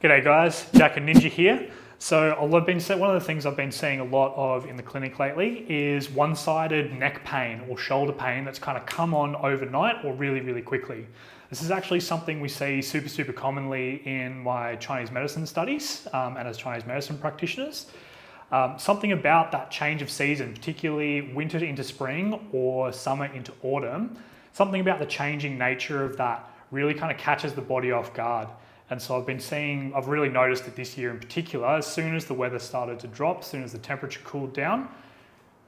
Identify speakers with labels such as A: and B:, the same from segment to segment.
A: G'day guys, Jack and Ninja here. So one of the things I've been seeing a lot of in the clinic lately is one-sided neck pain or shoulder pain that's kind of come on overnight or really, really quickly. This is actually something we see super commonly in my Chinese medicine studies and as Chinese medicine practitioners. Something about that change of season, particularly winter into spring or summer into autumn, something about the changing nature of that really kind of catches the body off guard. And so I've really noticed it this year in particular, as soon as the weather started to drop, as soon as the temperature cooled down,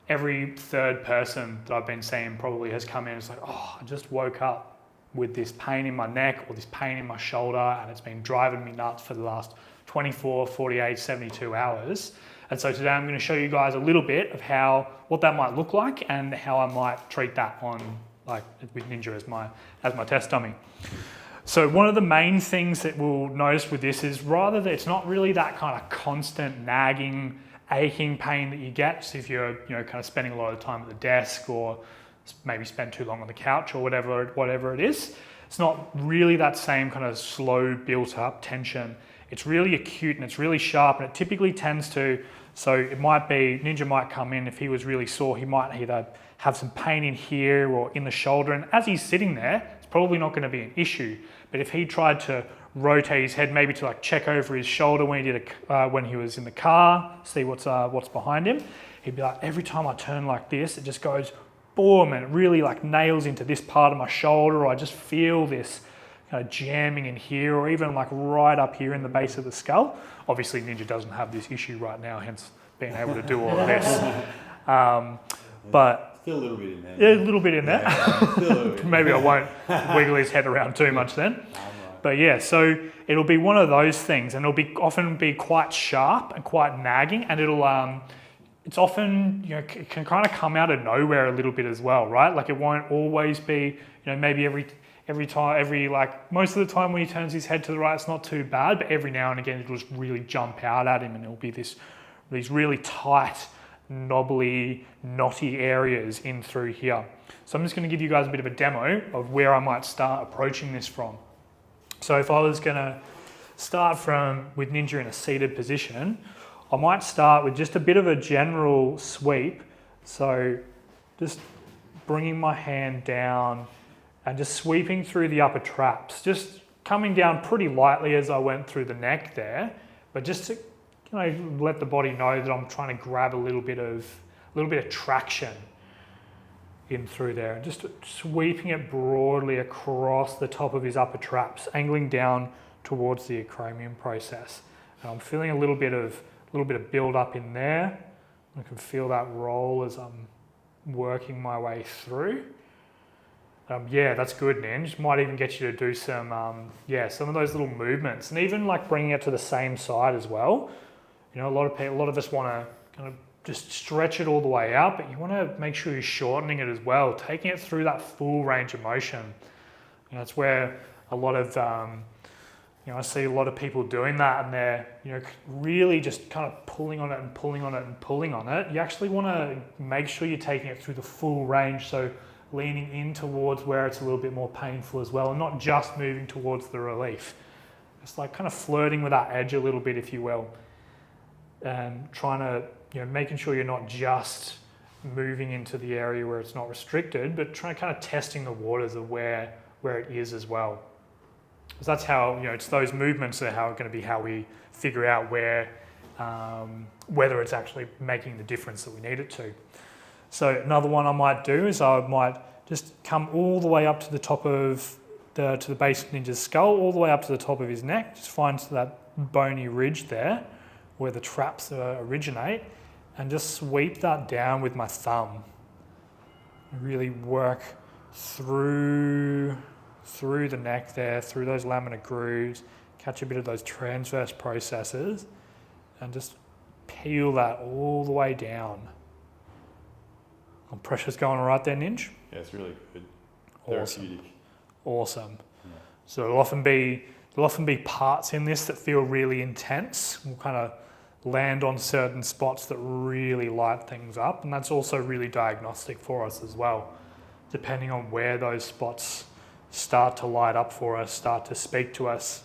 A: every third person that I've been seeing probably has come in and it's like, oh, I just woke up with this pain in my neck or this pain in my shoulder and it's been driving me nuts for the last 24, 48, 72 hours. And so today I'm going to show you guys a little bit of what that might look like and how I might treat that with Ninja as my test dummy. So one of the main things that we'll notice with this is rather that it's not really that kind of constant nagging, aching pain that you get so if you're kind of spending a lot of time at the desk or maybe spend too long on the couch or whatever it is. It's not really that same kind of slow built up tension. It's really acute and it's really sharp, and it typically tends to, so it might be, Ninja might come in, if he was really sore, he might either have some pain in here or in the shoulder, and as he's sitting there, it's probably not going to be an issue. But if he tried to rotate his head, maybe to like check over his shoulder when he was in the car, see what's behind him, he'd be like, every time I turn like this, it just goes boom, and it really like nails into this part of my shoulder, or I just feel this kind of jamming in here, or even like right up here in the base of the skull. Obviously, Ninja doesn't have this issue right now, hence being able to do all of this. But
B: still a little bit in there.
A: Yeah, a little bit in there. Maybe I won't wiggle his head around too much then. But yeah, so it'll be one of those things, and it'll often be quite sharp and quite nagging, and it's often, it can kind of come out of nowhere a little bit as well, right? Like it won't always be, maybe most of the time when he turns his head to the right, it's not too bad, but every now and again it'll just really jump out at him, and it'll be these really tight, knobbly, knotty areas in through here. So I'm just going to give you guys a bit of a demo of where I might start approaching this from. So if I was going to start with Ninja in a seated position, I might start with just a bit of a general sweep. So just bringing my hand down and just sweeping through the upper traps, just coming down pretty lightly as I went through the neck there, but just to let the body know that I'm trying to grab a little bit of traction in through there, and just sweeping it broadly across the top of his upper traps, angling down towards the acromion process. And I'm feeling a little bit of build up in there. I can feel that roll as I'm working my way through. Yeah, that's good, Ninj. Might even get you to do some of those little movements, and even like bringing it to the same side as well. A lot of us want to kind of just stretch it all the way out, but you want to make sure you're shortening it as well, taking it through that full range of motion. That's where a lot of, I see a lot of people doing that, and they're, really just kind of pulling on it and pulling on it and pulling on it. You actually want to make sure you're taking it through the full range, so leaning in towards where it's a little bit more painful as well, and not just moving towards the relief. It's like kind of flirting with that edge a little bit, if you will. And trying to, making sure you're not just moving into the area where it's not restricted, but trying to kind of testing the waters of where it is as well. Because that's how, it's those movements that are going to be how we figure out whether it's actually making the difference that we need it to. So another one I might do is I might just come all the way up to the top of to the base of Ninja's skull, all the way up to the top of his neck, just find that bony ridge there, where the traps originate, and just sweep that down with my thumb. Really work through the neck there, through those laminar grooves, catch a bit of those transverse processes, and just peel that all the way down. Pressure's going all right there, Ninj?
B: Yeah, it's really good.
A: Awesome. Yeah. So there'll often be parts in this that feel really intense. We'll kind of land on certain spots that really light things up, and that's also really diagnostic for us as well. Depending on where those spots start to light up for us, start to speak to us,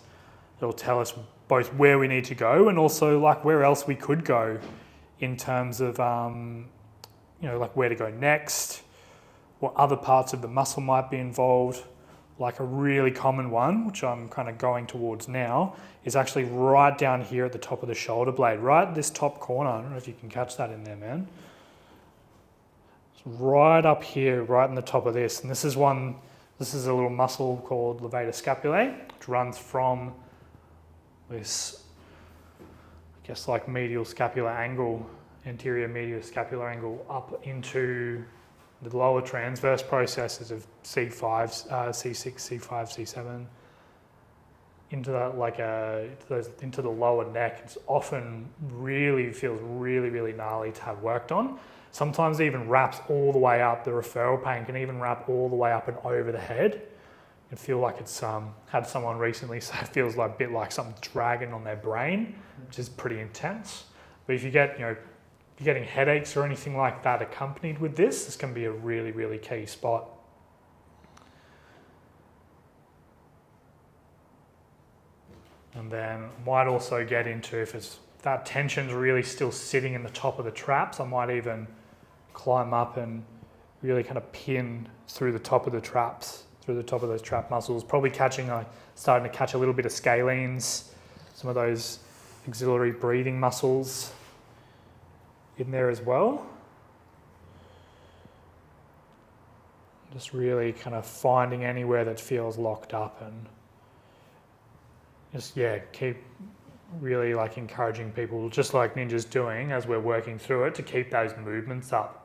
A: it'll tell us both where we need to go and also like where else we could go in terms of, like where to go next, what other parts of the muscle might be involved. Like a really common one, which I'm kind of going towards now, is actually right down here at the top of the shoulder blade, right at this top corner. I don't know if you can catch that in there, man. It's right up here, right in the top of this. And this is a little muscle called levator scapulae, which runs from this, I guess like medial scapular angle, anterior medial scapular angle up into the lower transverse processes of C5, C6, C5, C7, into that into the lower neck. It's often feels really gnarly to have worked on. Sometimes it even wraps all the way up. The referral pain can even wrap all the way up and over the head. It feel like it's had someone recently say it feels like a bit like something dragging on their brain, which is pretty intense. But if you get, if you're getting headaches or anything like that accompanied with this can be a really key spot. And then might also get into, if that tension's really still sitting in the top of the traps, I might even climb up and really kind of pin through the top of the traps, through the top of those trap muscles, probably starting to catch a little bit of scalenes, some of those auxiliary breathing muscles in there as well. Just really kind of finding anywhere that feels locked up and just, keep really like encouraging people, just like Ninja's doing as we're working through it, to keep those movements up.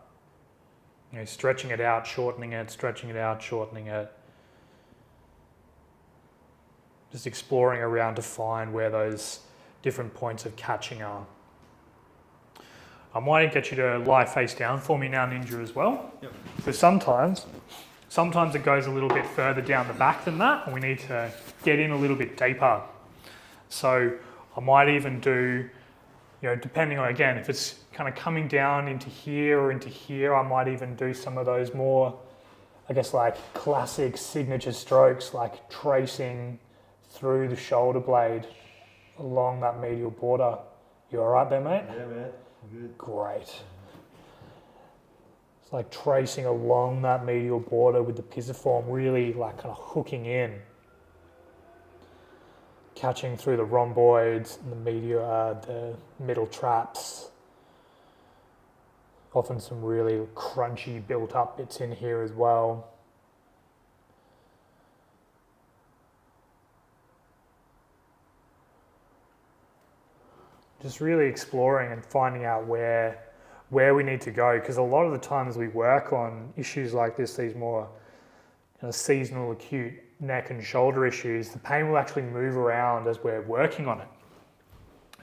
A: Stretching it out, shortening it, stretching it out, shortening it. Just exploring around to find where those different points of catching are. I might get you to lie face down for me now, Ninja, as well. Yep. Because sometimes it goes a little bit further down the back than that, and we need to get in a little bit deeper. So I might even do, depending on, again, if it's kind of coming down into here or into here, I might even do some of those more, I guess, like classic signature strokes, like tracing through the shoulder blade along that medial border. You all right there, mate?
B: Yeah, man. Good.
A: Great. It's like tracing along that medial border with the pisiform, really like kind of hooking in, catching through the rhomboids and the middle traps. Often some really crunchy built up bits in here as well. Just really exploring and finding out where we need to go, because a lot of the times we work on issues like this, these more kind of seasonal acute neck and shoulder issues, the pain will actually move around as we're working on it.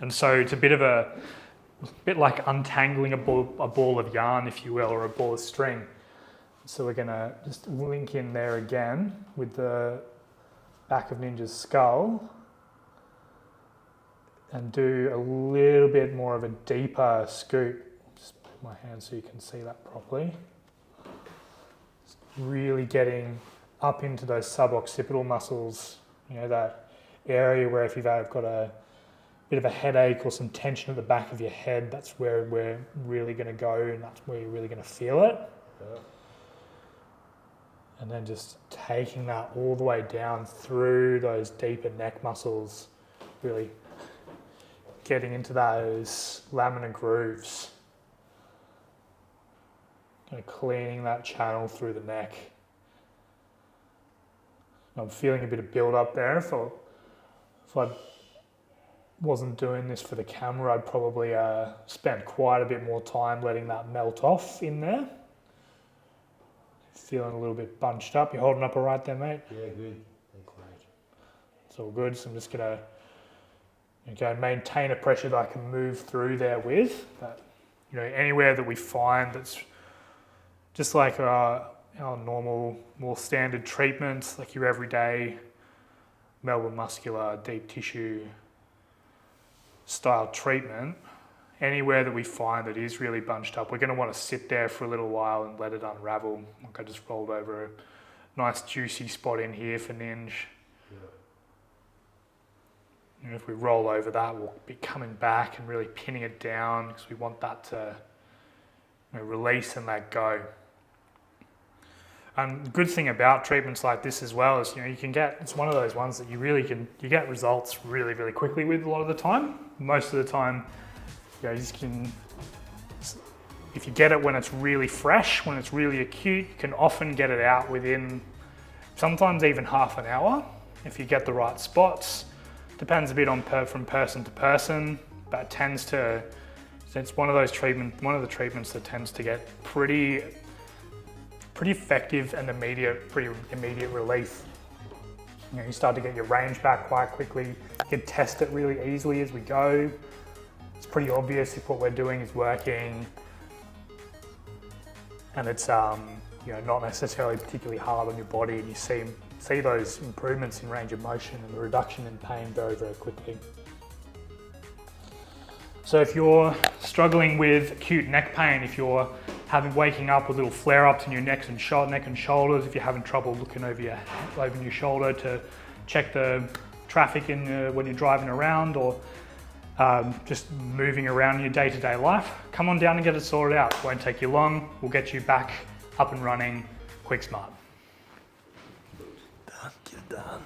A: And so it's a bit like untangling a ball of yarn, if you will, or a ball of string. So we're gonna just link in there again with the back of Ninja's skull and do a little bit more of a deeper scoop. Just put my hand so you can see that properly. Just really getting up into those suboccipital muscles, that area where if you've got a bit of a headache or some tension at the back of your head, that's where we're really going to go, and that's where you're really going to feel it. Yeah. And then just taking that all the way down through those deeper neck muscles, really getting into those laminar grooves, kind of cleaning that channel through the neck. I'm feeling a bit of build up there. If I wasn't doing this for the camera, I'd probably spend quite a bit more time letting that melt off in there. Feeling a little bit bunched up. You holding up all right there, mate?
B: Yeah, good. Great.
A: It's all good. So I'm just going to maintain a pressure that I can move through there with. But, anywhere that we find that's just like our normal, more standard treatments, like your everyday Melbourne Muscular, deep tissue style treatment, anywhere that we find that is really bunched up, we're going to want to sit there for a little while and let it unravel. Like I just rolled over a nice juicy spot in here for Ninj. You know, if we roll over that, we'll be coming back and really pinning it down because we want that to release and let go. And the good thing about treatments like this as well is, you can get, it's one of those ones that you get results really, really quickly with a lot of the time. Most of the time, if you get it when it's really fresh, when it's really acute, you can often get it out within sometimes even half an hour if you get the right spots. Depends a bit on from person to person, but it's one of the treatments that tends to get pretty effective and pretty immediate relief. You start to get your range back quite quickly. You can test it really easily as we go. It's pretty obvious if what we're doing is working, and it's not necessarily particularly hard on your body, and you see those improvements in range of motion and the reduction in pain very, very quickly. So if you're struggling with acute neck pain, if you're waking up with little flare-ups in your neck and shoulders, if you're having trouble looking over your shoulder to check the traffic when you're driving around, or just moving around in your day-to-day life, come on down and get it sorted out. It won't take you long. We'll get you back up and running quick, smart.
B: Done, get done.